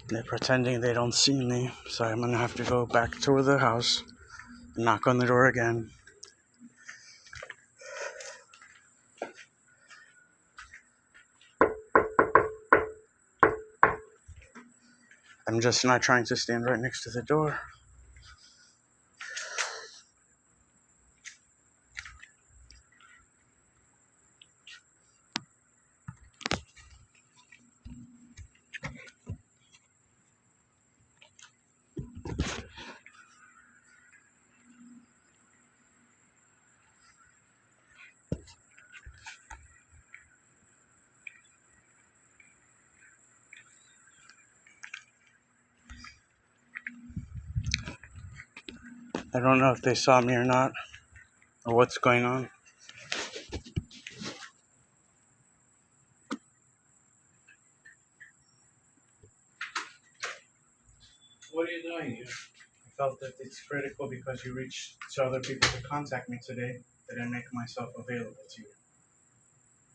They're pretending they don't see me, so I'm gonna have to go back to the house and knock on the door again. I'm just not trying to stand right next to the door. I don't know if they saw me or not, or what's going on. What are you doing here? I felt that it's critical because you reached to other people to contact me today that I make myself available to you.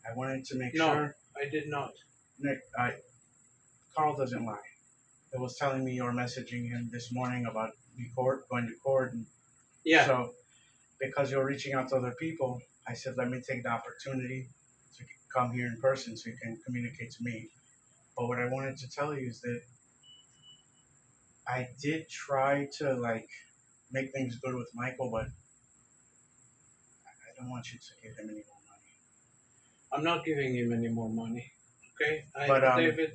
I wanted to make sure. I did not. Nick, Carl doesn't lie. It was telling me you were messaging him this morning about going to court. And Yeah. so, because you're reaching out to other people, I said, let me take the opportunity to come here in person so you can communicate to me. But what I wanted to tell you is that I did try to make things good with Michael, but I don't want you to give him any more money. I'm not giving him any more money. Okay? David,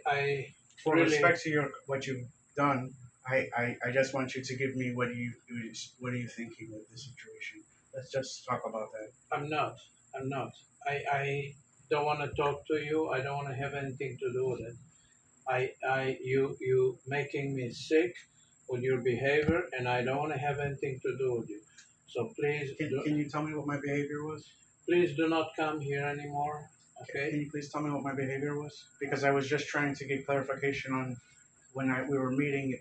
I for really, respect to what you've done, I just want you to give me what are you thinking with the situation. Let's just talk about that. I'm not. I don't want to talk to you. I don't want to have anything to do with it. You making me sick with your behavior, and I don't want to have anything to do with you. So please, Can you tell me what my behavior was? please do not come here anymore. Can Okay? you please tell me what my behavior was? Because I was just trying to get clarification on when we were meeting.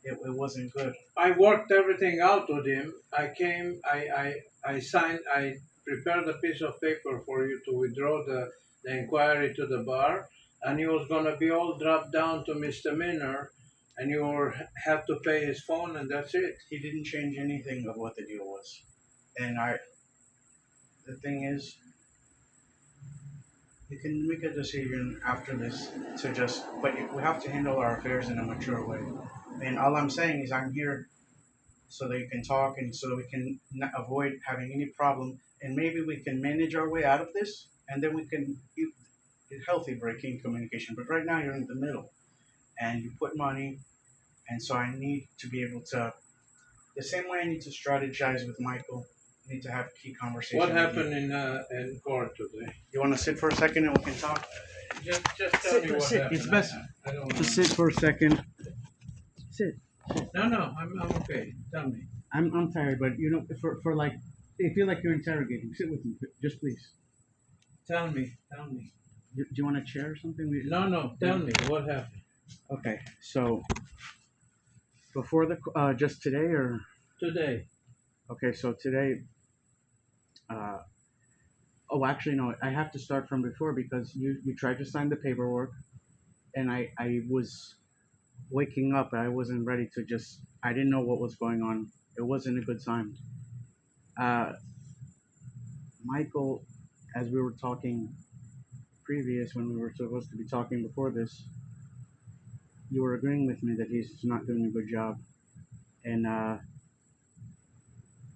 It wasn't good. I worked everything out with him. I came. I signed. I prepared a piece of paper for you to withdraw the inquiry to the bar, and he was gonna be all dropped down to misdemeanor, and you will have to pay his phone, and that's it. He didn't change anything of what the deal was, and the thing is, you can make a decision after this but we have to handle our affairs in a mature way. And all I'm saying is I'm here so that you can talk and so that we can avoid having any problem, and maybe we can manage our way out of this, and then we can get healthy breaking communication. But right now you're in the middle, and you put money, and so I need to be able to, the same way I need to strategize with Michael, I need to have key conversations. What happened in court today? You want to sit for a second and we can talk? Just tell me what happened. It's best I don't to wanna- sit for a second. Sit. No, I'm okay. Tell me. I'm tired, but for like, I feel like you're interrogating. Sit with me, just please. Tell me. Do you want a chair or something? No. Tell me what happened Okay, so before just today or today. okay, so today. Oh, actually, no. I have to start from before because you tried to sign the paperwork, and I was waking up. I wasn't ready to just. I didn't know what was going on. It wasn't a good time. Michael, as we were talking previous when we were supposed to be talking before this, you were agreeing with me that he's not doing a good job, and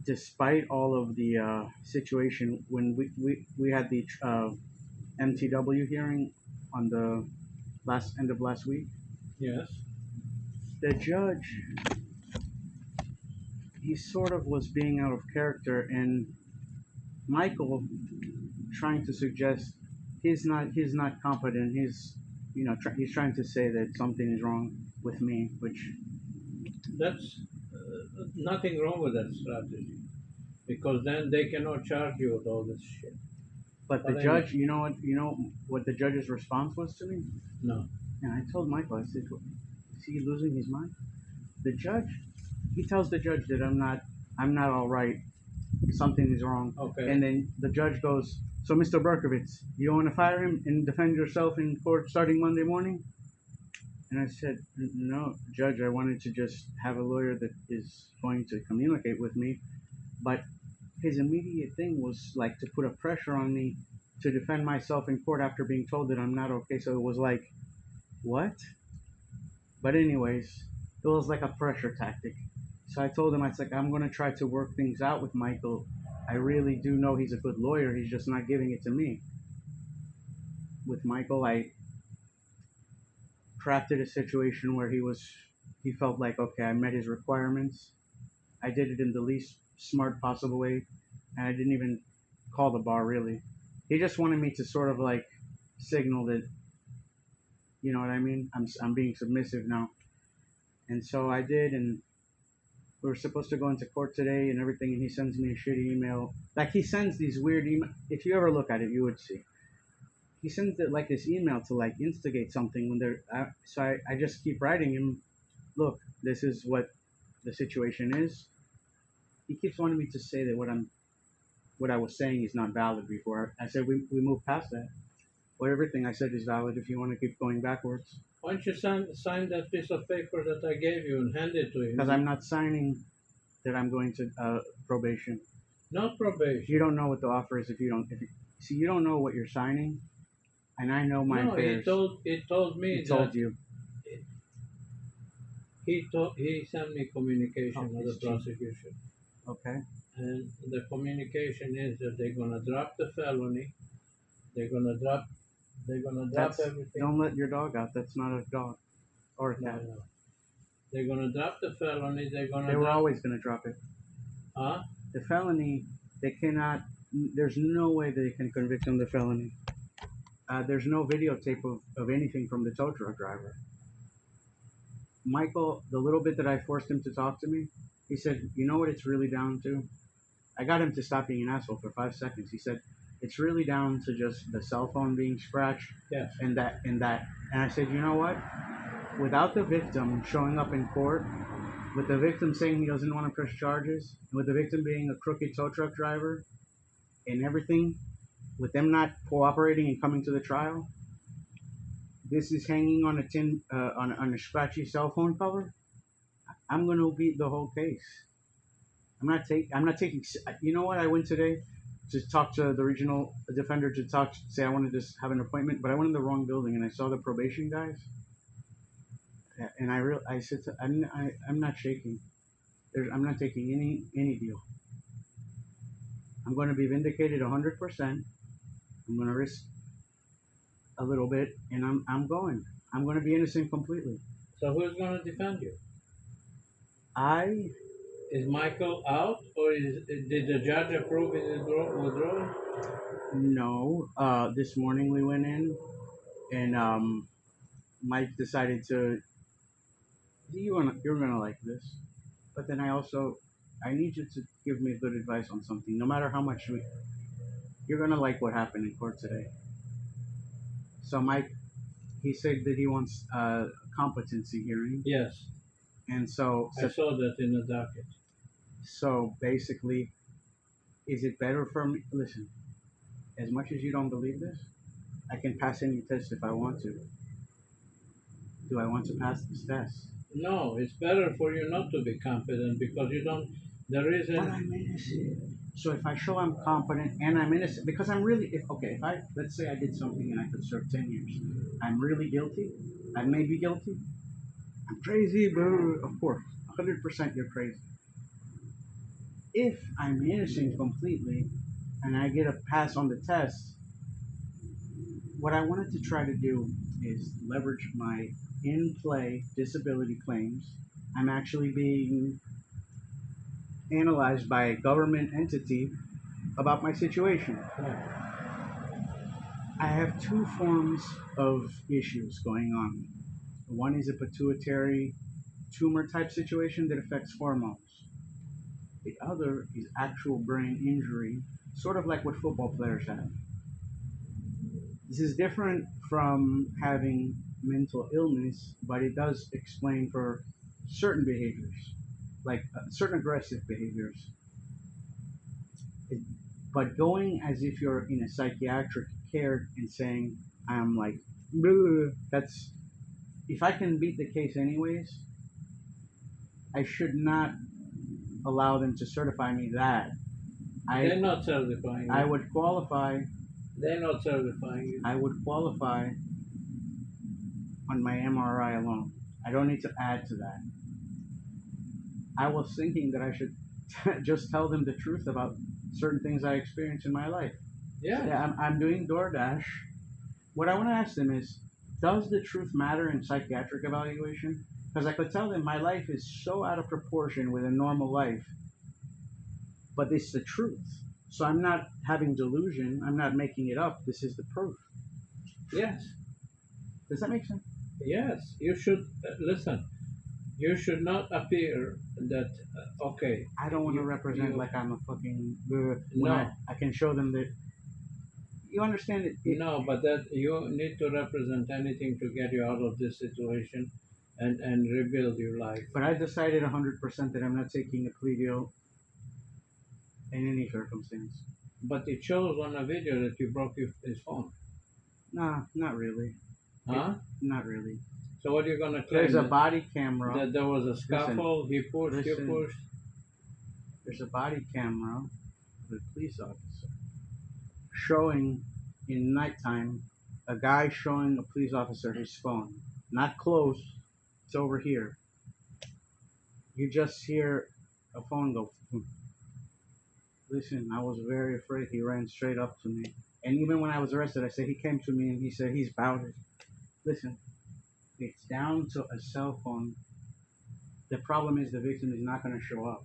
despite all of the situation when we had the MTW hearing on the end of last week, Yes. the judge, he sort of was being out of character, and Michael trying to suggest he's not competent. He's he's trying to say that something is wrong with me, which That's nothing wrong with that strategy, because then they cannot charge you with all this shit. but the But judge, you know what the judge's response was to me, No. and I told Michael, I said, is he losing his mind? The judge, he tells the judge that I'm not all right. Something is wrong. Okay. And then the judge goes, so Mr. Berkovitz, you want to fire him and defend yourself in court starting Monday morning? And I said, no, Judge, I wanted to just have a lawyer that is going to communicate with me. But his immediate thing was like to put a pressure on me to defend myself in court after being told that I'm not okay. So it was like, what? But anyways, it was like a pressure tactic. So I told him, I was like, I'm gonna try to work things out with Michael. I really do know he's a good lawyer. He's just not giving it to me. With Michael, I crafted a situation where he felt like, okay, I met his requirements. I did it in the least smart possible way, and I didn't even call the bar really. He just wanted me to sort of like signal that, you know what I mean? I'm being submissive now, and so I did, and we were supposed to go into court today and everything, and he sends me a shitty email. Like he sends these weird email. If you ever look at it, you would see. He sends it like this email to like instigate something when they're. So I just keep writing him, look, this is what the situation is. He keeps wanting me to say that what I was saying is not valid before. I said we move past that. Well, everything I said is valid if you want to keep going backwards. Why don't you sign that piece of paper that I gave you and hand it to him? Because I'm not signing that I'm going to probation. Not probation. You don't know what the offer is if you don't. See, you don't know what you're signing, and I know my No, affairs. he told me He that told you. he sent me communication of the it's cheap. prosecution, Okay. and the communication is that they're gonna drop the felony. They're gonna drop everything. Don't let your dog out. That's not a dog or a No, cat. no. They're gonna drop the felony. They were always going to drop it. Huh? The felony, they cannot. There's no way they can convict him of the felony. There's no videotape of anything from the tow truck driver. Michael, the little bit that I forced him to talk to me, he said, you know what it's really down to? I got him to stop being an asshole for 5 seconds. He said, it's really down to just the cell phone being scratched Yes. and that. And I said, you know what? Without the victim showing up in court, with the victim saying he doesn't want to press charges, with the victim being a crooked tow truck driver and everything, with them not cooperating and coming to the trial, this is hanging on a on a scratchy cell phone cover. I'm gonna beat the whole case. I'm not taking. You know what? I went today to talk to the regional defender to say I wanted to have an appointment, but I went in the wrong building and I saw the probation guys. And I said I'm not shaking. I'm not taking any deal. I'm going to be vindicated 100%. I'm going to risk a little bit, and I'm going. I'm going to be innocent completely. So who's gonna defend you? I Is Michael out, or did the judge approve his withdrawal? know. This morning we went in, and Mike decided to. You're gonna like this, but then I need you to give me good advice on something. No matter how much you're gonna like what happened in court today. So Mike, he said that he wants a competency hearing, Yes, and so I saw that in the docket. so basically, is it better for me? Listen, as much as you don't believe this, I can pass any test if I want to. Do I want to pass this test? No, it's better for you not to be competent because you don't. The But reason. I'm innocent. So if I show I'm competent and I'm innocent, because I'm really, if I let's say I did something and I could serve 10 years, I'm really guilty. I may be guilty. I'm crazy, but of course, 100% you're crazy. If I'm innocent completely and I get a pass on the test, what I wanted to try to do is leverage my in play disability claims. I'm actually being analyzed by a government entity about my situation. I have two forms of issues going on. One is a pituitary tumor type situation that affects hormones. The other is actual brain injury, sort of like what football players have. This is different from having mental illness, but it does explain for certain behaviors, like certain aggressive behaviors. It, but going as if you're in a psychiatric care and saying, I'm like, "Bleh," if I can beat the case anyways, I should not allow them to certify me that They're I not certifying I you. would qualify. They're not certifying you. I would qualify on my MRI alone. I don't need to add to that. I was thinking that I should just tell them the truth about certain things I experienced in my life. Yeah. Yeah, I'm doing DoorDash. What I want to ask them is, does the truth matter in psychiatric evaluation? Because I could tell them my life is so out of proportion with a normal life, but it's the truth. So I'm not having delusion. I'm not making it up. This is the proof. Yes. Does that make sense? Yes. You should listen. You should not appear that okay. I don't want to You, represent you like I'm a fucking when no. I can show them that you understand it. No, but that you need to represent anything to get you out of this situation and rebuild your life. But I decided 100% that I'm not taking a plea deal in any circumstance. But it shows on a video that you broke his phone. Nah, not really. Huh? Not really. So what are you gonna claim? There's a body camera. That there was a scuffle, he pushed, you listen. pushed. There's a body camera of a police officer showing in nighttime a guy showing a police officer his phone. Not close, it's over here. You just hear a phone go. Listen, I was very afraid. He ran straight up to me. And even when I was arrested, I said he came to me and he said he's about it. Listen, it's down to a cell phone. The problem is the victim is not going to show up.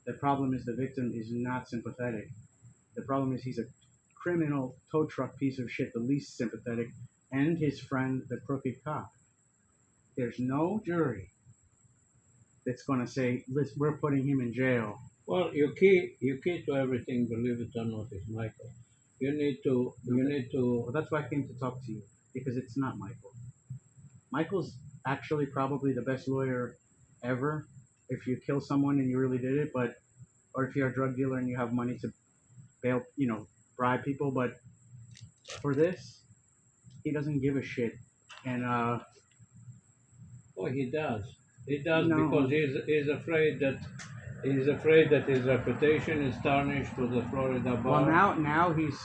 The problem is the victim is not sympathetic. The problem is he's a criminal tow truck piece of shit, the least sympathetic, and his friend, the crooked cop. There's no jury that's going to say, listen, we're putting him in jail. Well, you key to everything, believe it or not, is Michael. You need to Well, that's why I came to talk to you, because it's not Michael. Michael's actually probably the best lawyer ever if you kill someone and you really did it, but or if you're a drug dealer and you have money to bail, bribe people. But for this, he doesn't give a shit. And oh, he does. He does No. because he's afraid that his reputation is tarnished with the Florida bar. well, now he's.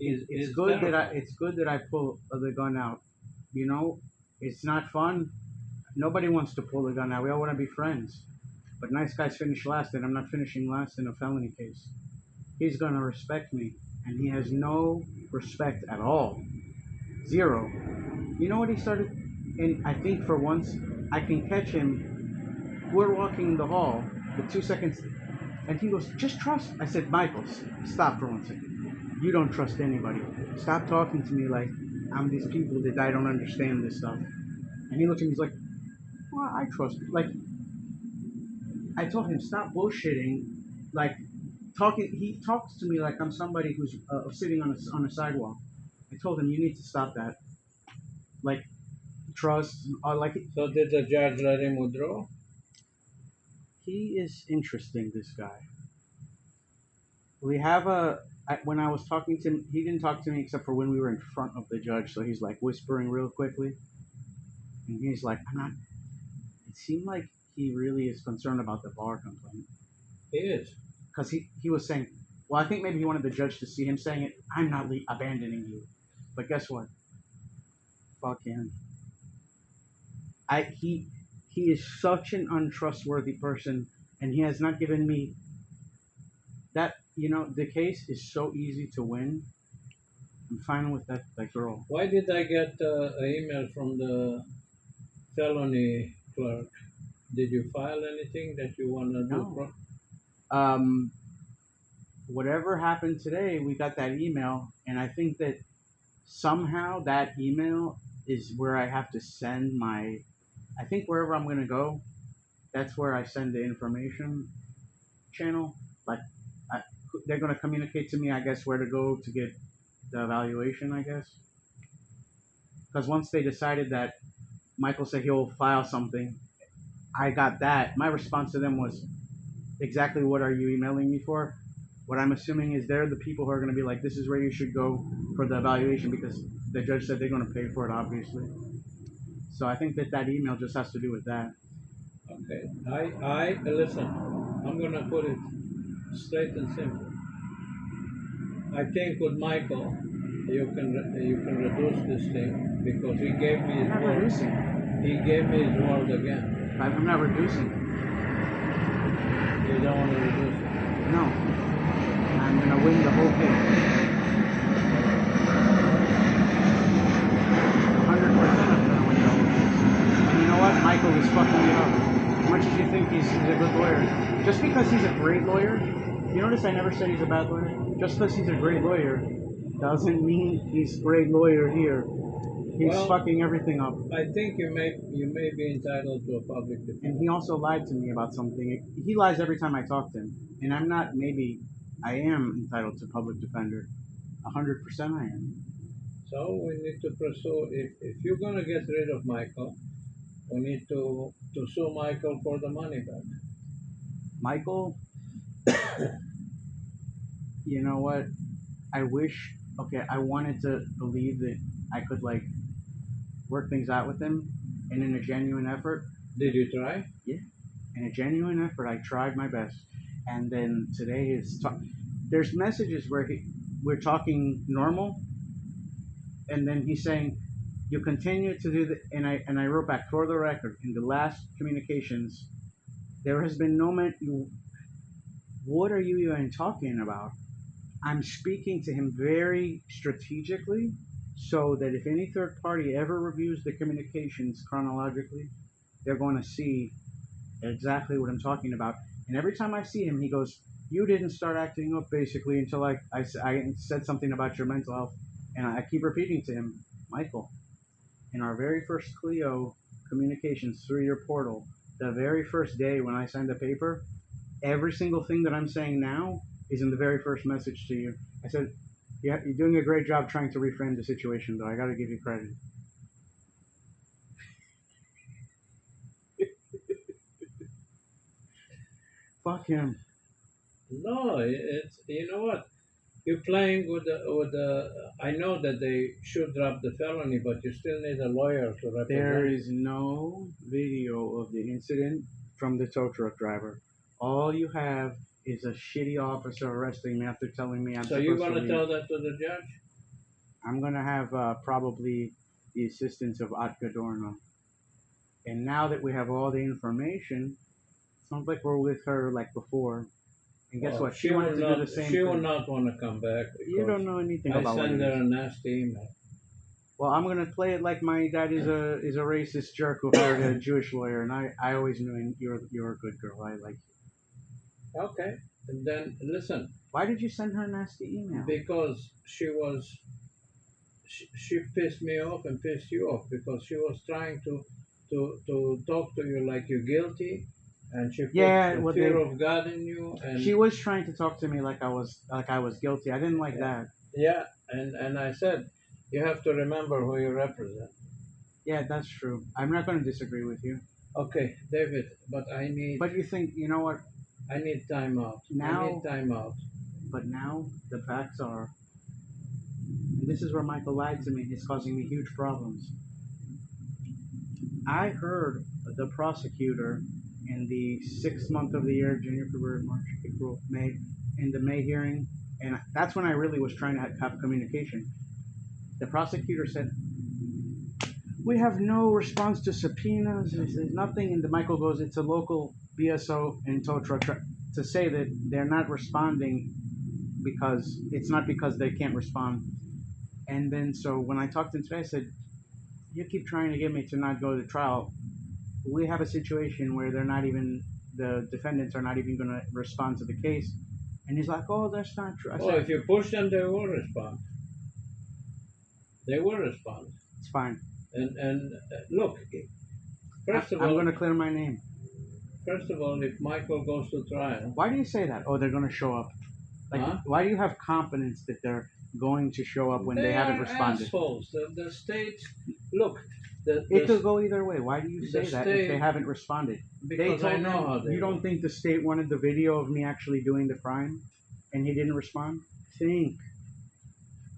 It's He's good that terrified. it's good that I pull the gun out. It's not fun. Nobody wants to pull the gun out. We all want to be friends. But nice guys finish last, and I'm not finishing last in a felony case. He's gonna respect me, and he has no respect at all. Zero. You know what he started? And I think for once I can catch him. We're walking in the hall, the 2 seconds, and he goes, "Just trust." I said, "Michael, stop for 1 second. You don't trust anybody. Stop talking to me like I'm these people that I don't understand this stuff." And he looked at me, he's like, "Well, I trust you." Like, I told him, stop bullshitting. Like, he talks to me like I'm somebody who's sitting on a sidewalk. I told him, you need to stop that. Like, trust, like, So did the judge let him withdraw? he is interesting, this guy. When I was talking to him, he didn't talk to me except for when we were in front of the judge, so he's like whispering real quickly. And he's like, it seemed like he really is concerned about the bar complaint. He is. Because he was saying, well, I think maybe he wanted the judge to see him saying it, I'm not abandoning you. But guess what? Fuck him. He is such an untrustworthy person, and he has not given me that. The case is so easy to win. I'm fine with that girl. Why did I get an email from the felony clerk? Did you file anything that you want to No. do? Whatever happened today, we got that email, and I think that somehow that email is where I have to send I think wherever I'm gonna go, that's where I send the information channel. Like, they're gonna communicate to me, I guess, where to go to get the evaluation, I guess. Because once they decided that Michael said he'll file something, I got that. My response to them was, exactly what are you emailing me for? What I'm assuming is they're the people who are going to be like, this is where you should go for the evaluation, because the judge said they're going to pay for it, obviously. So I think that email just has to do with that. Okay. I listen. I'm gonna put it straight and simple. I think with Michael, you can reduce this thing because he gave me I'm his not word. reducing. He gave me his word again. I'm not reducing. You don't want to reduce it. No. I'm gonna win the whole thing. 100% I'm gonna win the whole case. And you know what? Michael is fucking me up. As much as you think he's a good lawyer, just because he's a great lawyer, you notice I never said he's a bad lawyer. Just because he's a great lawyer doesn't mean he's a great lawyer here. He's Well, fucking everything up. I think you may be entitled to a public defense. And he also lied to me about something. He lies every time I talk to him. And I'm not, maybe, I am entitled to public defender. 100% I am. So we need to pursue. If you're gonna get rid of Michael, we need to sue Michael for the money back. Michael, you know what? I wish, okay, I wanted to believe that I could, like, work things out with him. And in a genuine effort, Did you try? in a genuine effort, I tried my best. And then today there's messages where we're talking normal, and then he's saying, "You continue to do the," and I wrote back for the record in the last communications, there has been no what are you even talking about? I'm speaking to him very strategically, so that if any third party ever reviews the communications chronologically, they're going to see exactly what I'm talking about. And every time I see him, he goes, "You didn't start acting up basically until I said something about your mental health." And I keep repeating to him, "Michael, in our very first Clio communications through your portal, the very first day when I signed the paper, every single thing that I'm saying now is in the very first message to you." I said, "Yeah, you're doing a great job trying to reframe the situation, though. I got to give you credit." Fuck him. No, it's you know what? You're playing with the. I know that they should drop the felony, but you still need a lawyer to represent. There is no video of the incident from the tow truck driver. All you have is a shitty officer arresting me after telling me I'm So supposed you're to gonna leave. tell that to the judge? I'm gonna have probably the assistance of Atka Dorno. And now that we have all the information, sounds like we're with her like before. And guess Well, what? She wanted to do the same She will thing. not want to come back. You don't know anything I about what send it her is. a nasty email. Well, I'm gonna play it like my dad is a racist jerk who hired a Jewish lawyer, and I always knew you're a good girl. I like you. Okay, and then listen, Why did you send her a nasty email? because she pissed me off and pissed you off because she was trying to talk to you like you're guilty, and she put the fear of God in you, and She was trying to talk to me like I was guilty. I didn't like that. yeah, and I said you have to remember who you represent. Yeah, that's true. I'm not going to disagree with you. Okay, David, but But you think, you know what? I need time out. Now- I need time out. But now the facts are, and this is where Michael lied to me. It's causing me huge problems. I heard the prosecutor in the 6th month of the year, January, February, March, April, May, in the May hearing, and that's when I really was trying to have communication. The prosecutor said, "We have no response to subpoenas. There's nothing." And the Michael goes, "It's a local BSO and tow truck to say that they're not responding because it's not because they can't respond." And then so when I talked to him today, I said, "You keep trying to get me to not go to trial. We have a situation where the defendants are not even going to respond to the case." And he's like, "Oh, that's not true." I Well, said, if you push them, they will respond. They will respond. "It's fine. And look, first of I'm all, going to clear my name." if Michael goes to trial, Why do you say that? Oh, they're going to show up. Like, Huh? why do you have confidence that they're going to show up when they haven't are responded? assholes. The states, look, It could go either way. Why do you say the that if state- they haven't responded? because I know how they You don't work. think the state wanted the video of me actually doing the crime, and he didn't respond? Think.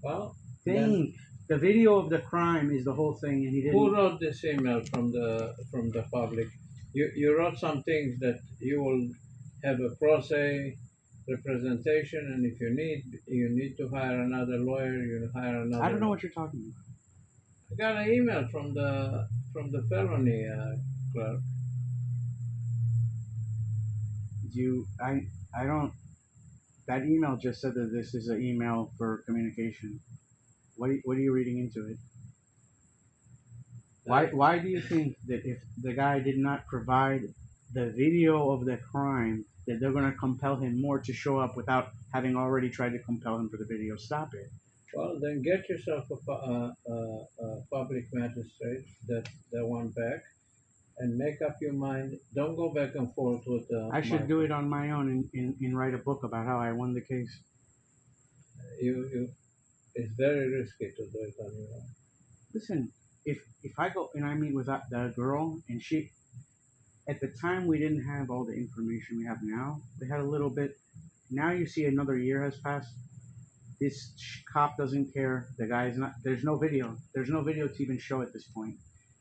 Well, Think. The video of the crime is the whole thing, and he Who didn't. wrote this email from the public? You wrote some things that you will have a pro se representation, and if you need to hire another lawyer, you hire another. I don't know what you're talking about. I got an email from the felony clerk. I don't. That email just said that this is an email for communication. What are you reading into it? Why do you think that if the guy did not provide the video of the crime, that they're going to compel him more to show up without having already tried to compel him for the video? Stop it. Well, then get yourself a public magistrate that one back, and make up your mind. Don't go back and forth with. I should do it on my own and write a book about how I won the case. It's very risky to do it on your own. Listen, if I go and I meet with the girl and she, at the time we didn't have all the information we have now. We had a little bit. Now you see another year has passed. This cop doesn't care. The guy is not. There's no video. There's no video to even show at this point.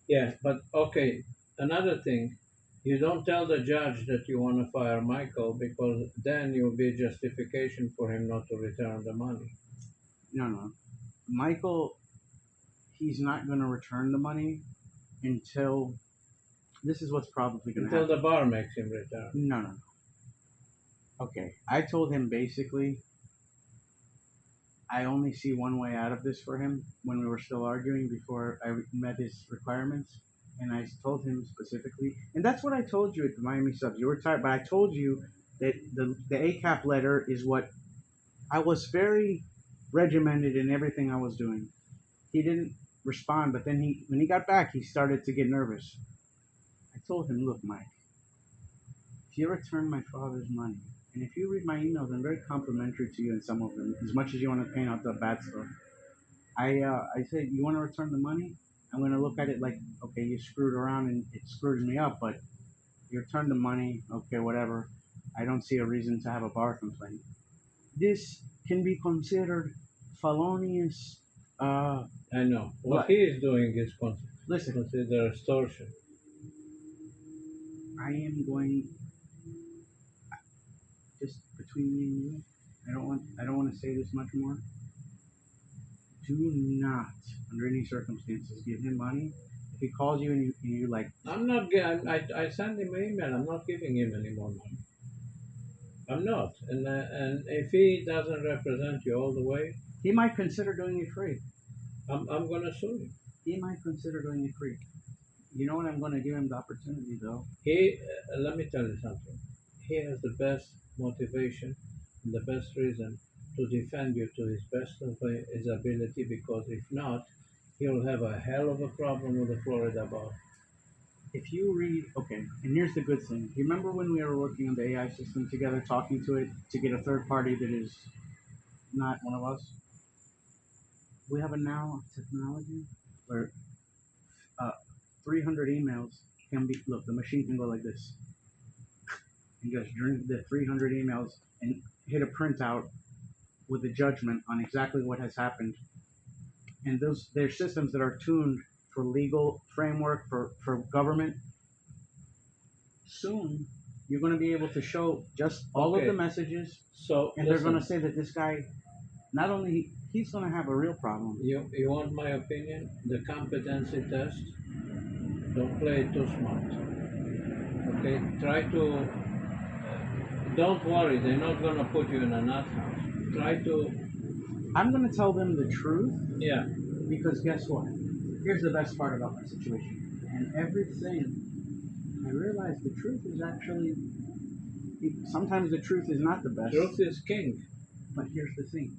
Yeah, but okay. Another thing, you don't tell the judge that you want to fire Michael, because then you'll be justification for him not to return the money. No. Michael, he's not going to return the money until. This is what's probably going to happen. Until the bar makes him return. No. Okay, I told him basically I only see one way out of this for him when we were still arguing before I met his requirements. And I told him specifically, and that's what I told you at the Miami Subs. You were tired, but I told you that the ACAP letter is what I was very regimented in everything I was doing. He didn't respond, but then when he got back, he started to get nervous. I told him, look, Mike, if you return my father's money, and if you read my emails, I'm very complimentary to you in some of them, as much as you want to paint out the bad stuff. I said, you want to return the money? I'm going to look at it like, okay, you screwed around and it screws me up, but you returned the money, okay, whatever. I don't see a reason to have a bar complaint. This can be considered felonious. I know. What he is doing is considered extortion. I am going, just between me and you, I don't want to say this much more. Do not, under any circumstances, give him money. If he calls you and you like, I'm not. I send him an email. I'm not giving him any more money. I'm not. And if he doesn't represent you all the way, he might consider doing it free. I'm gonna sue him. He might consider doing it free. You know what? I'm going to give him the opportunity, though. Let me tell you something. He has the best motivation and the best reason to defend you to his best of his ability, because if not, he'll have a hell of a problem with the Florida bar. If you read, okay, and here's the good thing. You remember when we were working on the AI system together, talking to it to get a third party that is not one of us? We have a now technology where 300 emails can be, look, the machine can go like this and just drink the 300 emails and hit a printout with a judgment on exactly what has happened. And they're systems that are tuned for legal framework, for government. Soon, you're going to be able to show just all of the messages. So, and they're going to say that this guy, not only he's going to have a real problem. You want my opinion? The competency test, don't play it too smart. Okay, try to, don't worry, they're not going to put you in a nut house. Try to. I'm going to tell them the truth. Yeah. Because guess what? Here's the best part about my situation. And everything, I realize the truth is actually, sometimes the truth is not the best. Truth is king. But here's the thing.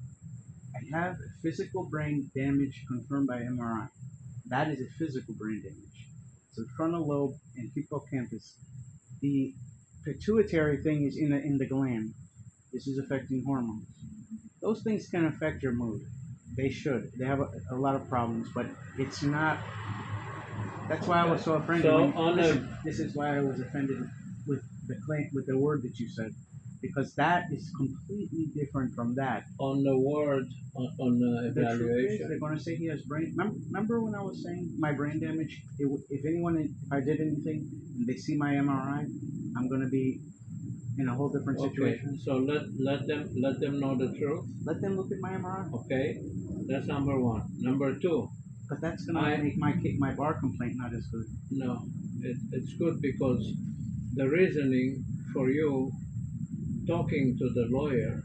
I have physical brain damage confirmed by MRI. That is a physical brain damage. It's the frontal lobe and hippocampus. The pituitary thing is in the gland. This is affecting hormones. Those things can affect your mood. They should. They have a lot of problems, but it's not. That's why I was so offended. So this is why I was offended with the claim, with the word that you said. because that is completely different from that. On the word, on the The truth is, they're evaluation. going to say he has brain. Remember when I was saying my brain damage? If anyone, if I did anything and they see my MRI, I'm going to be in a whole different Okay, situation. so let them know the truth. Let them look at my MRI. Okay, that's number one. Number two, But that's going I- to make my bar complaint not as good. no, it's good because the reasoning for you talking to the lawyer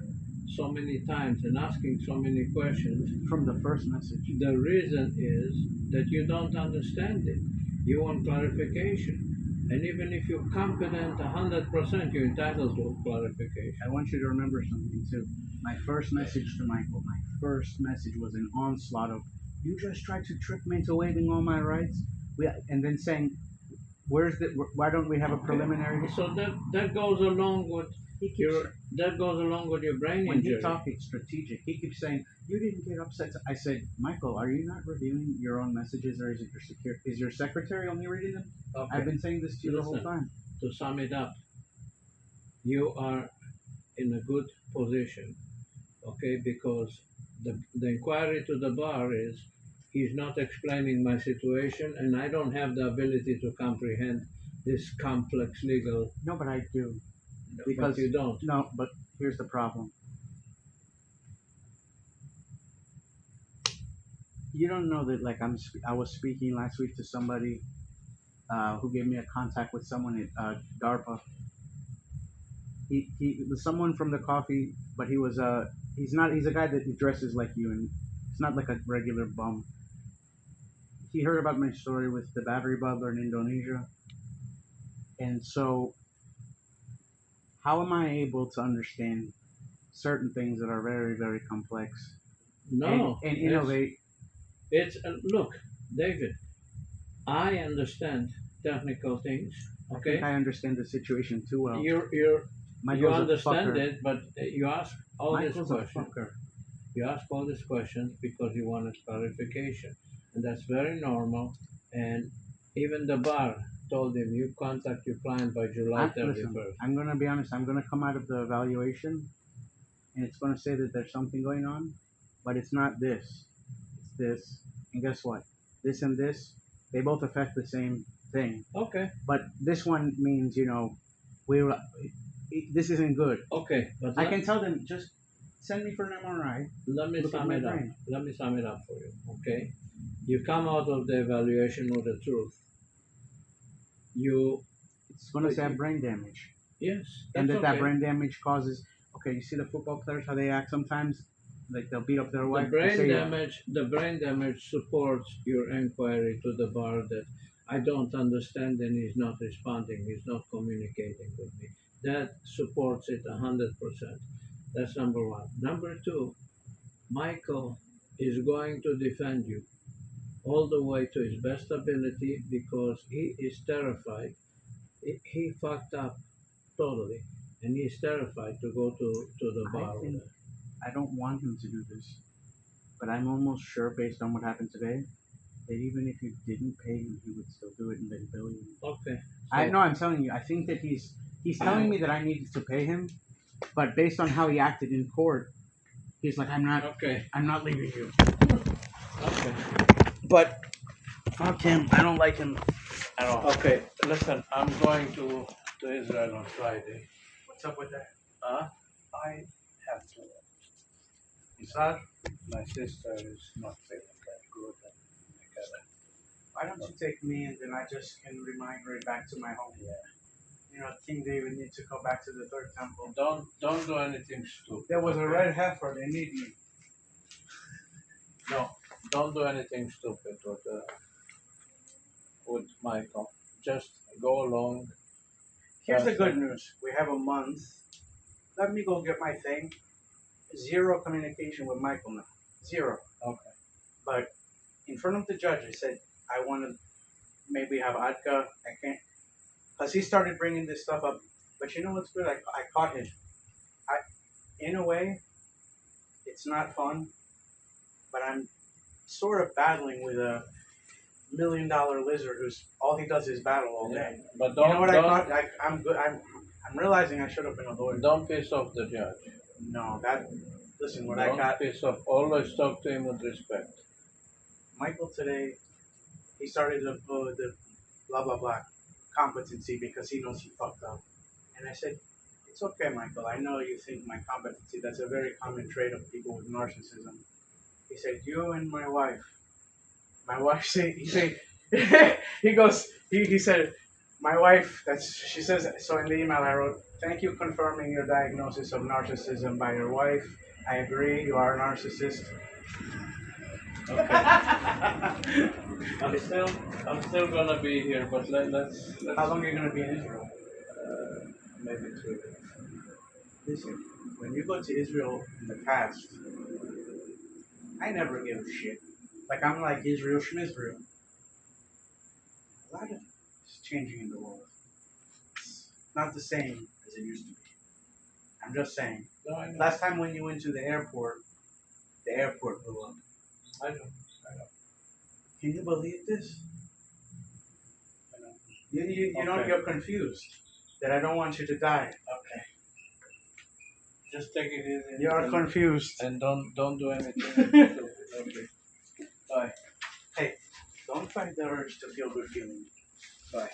so many times and asking so many questions, From the first message. the reason is that you don't understand it. You want clarification. And even if you're competent 100%, you're entitled to clarification. I want you to remember something too. My first message to Michael, my first message was an onslaught of, "You just tried to trick me into waiving all my rights," and then saying, "Where's the? Why don't we have a preliminary?" So that goes along with He keeps, your brain when he injury. talks, it's strategic. He keeps saying, "You didn't get upset." I said, "Michael, are you not reviewing your own messages, or is it is your secretary only reading them?" Okay. I've been saying this to you the whole Listen. time. To sum it up, you are in a good position, okay? Because the inquiry to the bar is he's not explaining my situation, and I don't have the ability to comprehend this complex legal. No, but I do. But Because you don't. No, but here's the problem. You don't know that, like, I was speaking last week to somebody who gave me a contact with someone at DARPA. He was someone from the coffee, but he's a guy that dresses like you, and it's not like a regular bum. He heard about my story with the battery bubbler in Indonesia, and so how am I able to understand certain things that are very, very complex No. and innovate? It's look, David. I understand technical things. I Okay. think I understand the situation too well. You Michael's understand a fucker. it, but you ask all Michael's these a questions. fucker. You ask all these questions because you wanted clarification, and that's very normal. And even the bar told him you contact your client by July Listen, 31st. I'm gonna be honest. I'm gonna come out of the evaluation, and it's gonna say that there's something going on, but it's not this. It's this, and guess what? This and this, they both affect the same thing. Okay, But this one means, we were. This isn't good. okay, but I can tell them, just send me for an MRI. let me Look at sum my it up. brain. Let me sum it up for you. Okay, you come out of the evaluation with the truth. You It's gonna say I have brain damage, yes, and that's that okay. brain damage causes. Okay, you see the football players how they act sometimes, like they'll beat up their The wife. brain They say, damage supports your inquiry to the bar that I don't understand and he's not responding, he's not communicating with me. That supports it 100%. That's number one. Number two, Michael is going to defend you all the way to his best ability because he is terrified. He fucked up totally, and he's terrified to go to the bar. I think I don't want him to do this, but I'm almost sure, based on what happened today, that even if you didn't pay him, he would still do it and then bill you. Okay. I know. I'm telling you. I think that he's telling me that I needed to pay him, but based on how he acted in court, he's like, I'm not leaving you. Okay. But fuck him. I don't like him at all. Okay, listen, I'm going to Israel on Friday. What's up with that? I have to. Sad? My sister is not feeling that good. And I gotta, Why don't you take me and then I just can remind her back to my home? yeah. King David needs to go back to the third temple. Don't do anything stupid. There was a red heifer. They need me. No, don't do anything stupid with Michael. Just go along. Here's the good news. We have a month. Let me go get my thing. Zero communication with Michael now. Zero. Okay. But in front of the judge, I said, I want to maybe have Adka. I can't. Because he started bringing this stuff up. But you know what's good? I caught him. In a way, it's not fun. But I'm sort of battling with a $1 million lizard who's all he does is battle all day. But You know what I caught? I'm good. I'm realizing I should have been a lawyer. Don't piss off the judge. No, that. Listen, what I Don't got. piss off. Always talk to him with respect. Michael today, he started the blah blah blah competency because he knows he fucked up. And I said, it's okay, Michael. I know you think my competency. That's a very common trait of people with narcissism. He said, you and my wife. My wife said, he said, my wife, she says, so in the email I wrote, thank you confirming your diagnosis of narcissism by your wife. I agree, you are a narcissist. Okay. I'm still gonna be here, but let's How long are you going to be in Israel? maybe 2 weeks. Listen, when you go to Israel in the past, I never give a shit. Like, I'm like Israel Schmizrael. A lot of is changing in the world. It's not the same as it used to be. I'm just saying. No, I know. Last time when you went to the airport blew up. I know. Can you believe this? I know. You know, Okay. you're confused. That I don't want you to die. Okay. Just take it easy. You are confused. And don't do anything stupid. Okay. Bye. Hey, don't fight the urge to feel good feeling. Bye.